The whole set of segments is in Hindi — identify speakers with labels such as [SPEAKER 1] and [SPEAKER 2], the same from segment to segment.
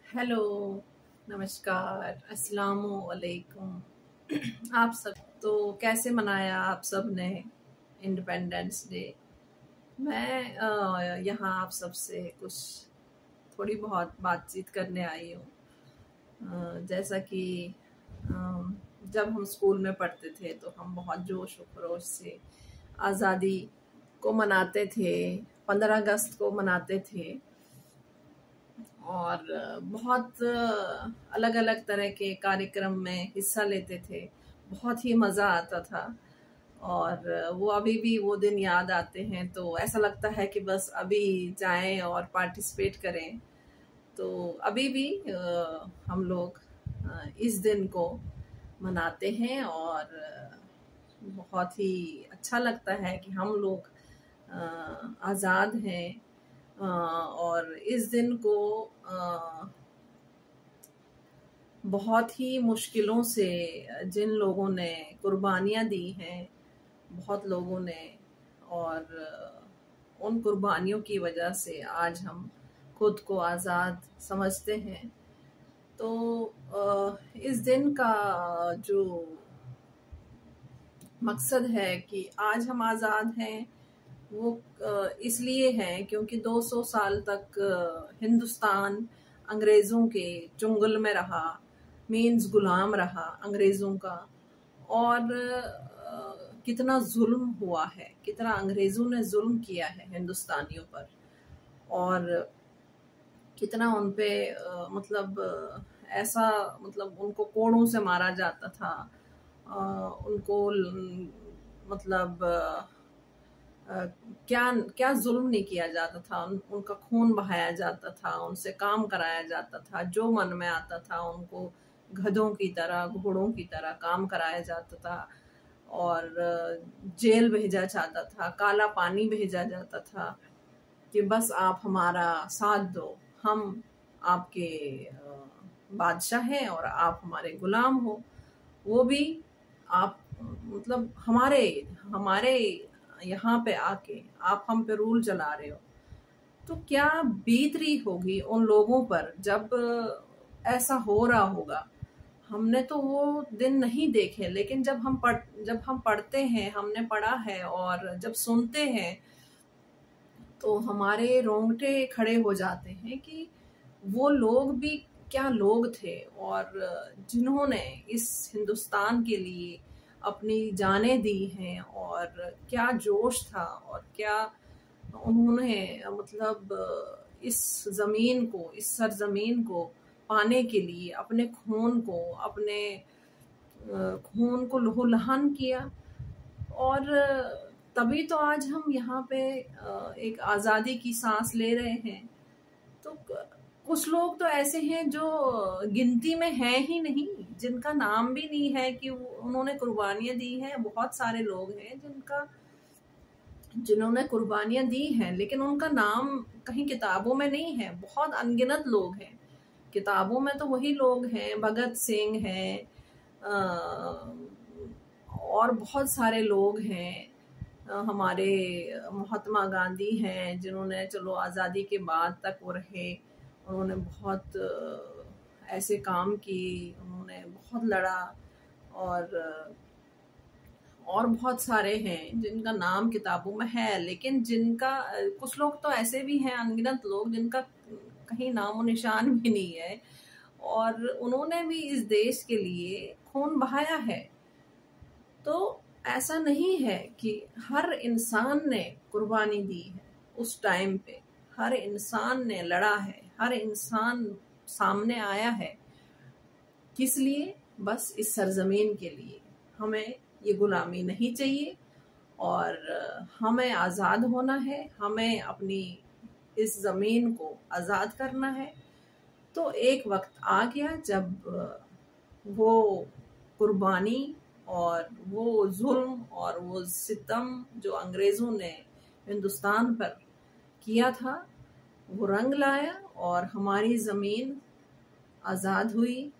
[SPEAKER 1] हेलो, नमस्कार, अस्सलामु अलैकुम। आप सब तो कैसे मनाया आप सब ने इंडिपेंडेंस डे? मैं यहाँ आप सब से कुछ थोड़ी बहुत बातचीत करने आई हूँ। जैसा कि जब हम स्कूल में पढ़ते थे तो हम बहुत जोश व खरोश से आज़ादी को मनाते थे, 15 अगस्त को मनाते थे और बहुत अलग अलग तरह के कार्यक्रम में हिस्सा लेते थे। बहुत ही मज़ा आता था और वो अभी भी वो दिन याद आते हैं तो ऐसा लगता है कि बस अभी जाएं और पार्टिसिपेट करें। तो अभी भी हम लोग इस दिन को मनाते हैं और बहुत ही अच्छा लगता है कि हम लोग आज़ाद हैं। और इस दिन को बहुत ही मुश्किलों से जिन लोगों ने कुर्बानियाँ दी हैं, बहुत लोगों ने, और उन कुर्बानियों की वजह से आज हम खुद को आज़ाद समझते हैं। तो इस दिन का जो मकसद है कि आज हम आज़ाद हैं वो इसलिए है क्योंकि 200 साल तक हिंदुस्तान अंग्रेज़ों के चुंगल में रहा, मीन्स गुलाम रहा अंग्रेज़ों का। और कितना जुल्म हुआ है, कितना अंग्रेज़ों ने जुल्म किया है हिंदुस्तानियों पर, और कितना उन पे ऐसा उनको कोड़ों से मारा जाता था। उनको मतलब क्या क्या जुल्म नहीं किया जाता था। उनका खून बहाया जाता था, उनसे काम कराया जाता था, जो मन में आता था उनको गधों की तरह, घोड़ों की तरह काम कराया जाता था और जेल भेजा जाता था, काला पानी भेजा जाता था कि बस आप हमारा साथ दो, हम आपके बादशाह हैं और आप हमारे गुलाम हो। वो भी आप हमारे हमारे यहाँ पे आके आप हम पे रूल चला रहे हो। तो क्या बीत रही होगी उन लोगों पर जब ऐसा हो रहा होगा। हमने तो वो दिन नहीं देखे, लेकिन जब हम पढ़ते हैं, हमने पढ़ा है और जब सुनते हैं तो हमारे रोंगटे खड़े हो जाते हैं कि वो लोग भी क्या लोग थे, और जिन्होंने इस हिंदुस्तान के लिए अपनी जानें दी हैं, और क्या जोश था और क्या उन्होंने इस ज़मीन को, इस सरजमीन को पाने के लिए अपने खून को लहूलुहान किया। और तभी तो आज हम यहाँ पे एक आज़ादी की सांस ले रहे हैं। तो कुछ लोग तो ऐसे हैं जो गिनती में है ही नहीं, जिनका नाम भी नहीं है कि उन्होंने कुर्बानियां दी हैं। बहुत सारे लोग हैं जिन्होंने कुर्बानियां दी हैं, लेकिन उनका नाम कहीं किताबों में नहीं है। बहुत अनगिनत लोग हैं। किताबों में तो वही लोग हैं, भगत सिंह हैं और बहुत सारे लोग हैं। हमारे महात्मा गांधी हैं, जिन्होंने चलो आज़ादी के बाद तक वो रहे, उन्होंने बहुत ऐसे काम किए, उन्होंने बहुत लड़ा। और बहुत सारे हैं जिनका नाम किताबों में है, लेकिन जिनका कुछ लोग तो ऐसे भी हैं, अनगिनत लोग, जिनका कहीं नामो निशान भी नहीं है, और उन्होंने भी इस देश के लिए खून बहाया है। तो ऐसा नहीं है कि हर इंसान ने कुर्बानी दी है। उस टाइम पे हर इंसान ने लड़ा है, हर इंसान सामने आया है। किस लिए? बस इस सरजमीन के लिए। हमें ये गुलामी नहीं चाहिए और हमें आज़ाद होना है, हमें अपनी इस ज़मीन को आज़ाद करना है। तो एक वक्त आ गया जब वो कुर्बानी और वो जुल्म और वो सितम जो अंग्रेज़ों ने हिंदुस्तान पर किया था, वो रंग लाया और हमारी ज़मीन आज़ाद हुई।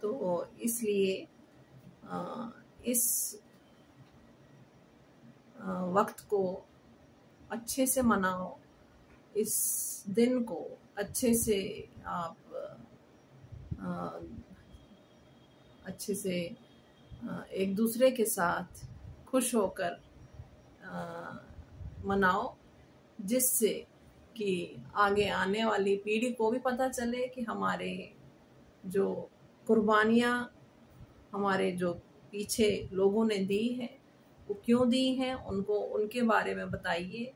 [SPEAKER 1] तो इसलिए इस वक्त को अच्छे से मनाओ, इस दिन को अच्छे से आप अच्छे से एक दूसरे के साथ खुश होकर मनाओ, जिससे कि आगे आने वाली पीढ़ी को भी पता चले कि हमारे जो कुर्बानियाँ हमारे जो पीछे लोगों ने दी हैं वो क्यों दी हैं, उनको उनके बारे में बताइए।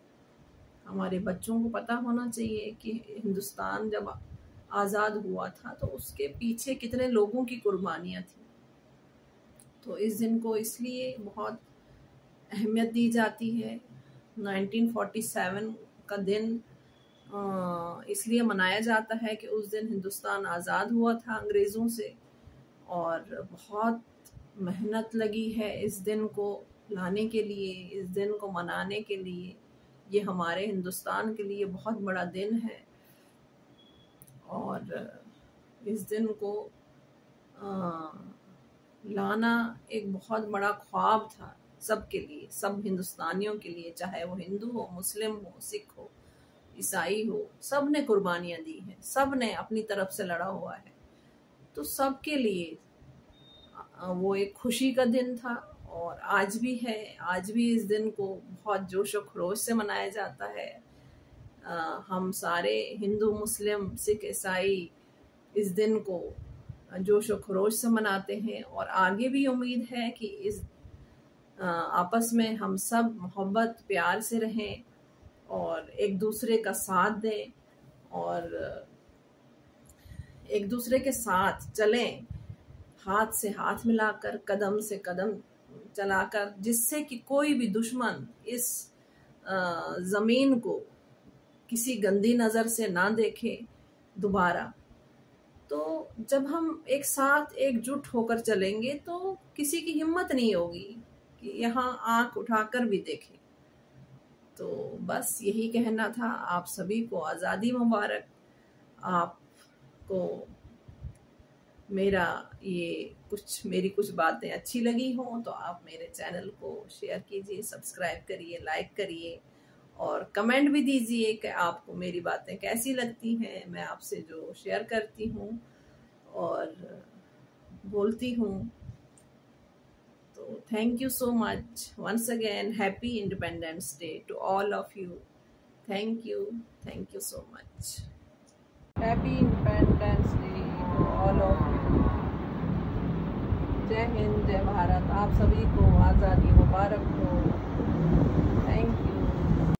[SPEAKER 1] हमारे बच्चों को पता होना चाहिए कि हिंदुस्तान जब आज़ाद हुआ था तो उसके पीछे कितने लोगों की कुर्बानियाँ थी। तो इस दिन को इसलिए बहुत अहमियत दी जाती है। 1947 का दिन इसलिए मनाया जाता है कि उस दिन हिंदुस्तान आज़ाद हुआ था अंग्रेज़ों से, और बहुत मेहनत लगी है इस दिन को लाने के लिए, इस दिन को मनाने के लिए। ये हमारे हिंदुस्तान के लिए बहुत बड़ा दिन है, और इस दिन को लाना एक बहुत बड़ा ख्वाब था सबके लिए, सब हिंदुस्तानियों के लिए, चाहे वो हिंदू हो, मुस्लिम हो, सिख हो, ईसाई हो, सब ने कुर्बानियाँ दी हैं, सब ने अपनी तरफ से लड़ा हुआ है। तो सबके लिए वो एक खुशी का दिन था, और आज भी है। आज भी इस दिन को बहुत जोश और खरोश से मनाया जाता है। हम सारे हिंदू, मुस्लिम, सिख, ईसाई इस दिन को जोश और खरोश से मनाते हैं, और आगे भी उम्मीद है कि इस आपस में हम सब मोहब्बत प्यार से रहें और एक दूसरे का साथ दें और एक दूसरे के साथ चलें, हाथ से हाथ मिलाकर, कदम से कदम चलाकर, जिससे कि कोई भी दुश्मन इस ज़मीन को किसी गंदी नज़र से ना देखे दोबारा। तो जब हम एक साथ एकजुट होकर चलेंगे तो किसी की हिम्मत नहीं होगी कि यहाँ आंख उठाकर भी देखें। तो बस यही कहना था। आप सभी को आज़ादी मुबारक। आपको मेरी कुछ बातें अच्छी लगी हों तो आप मेरे चैनल को शेयर कीजिए, सब्सक्राइब करिए, लाइक करिए और कमेंट भी दीजिए कि आपको मेरी बातें कैसी लगती हैं, मैं आपसे जो शेयर करती हूँ और बोलती हूँ। तो thank you so much once again. Happy independence day to all of you. Thank you so much. Happy independence day to all of you. जय हिंद, जय भारत। आप सभी को आज़ादी मुबारक हो। Thank you.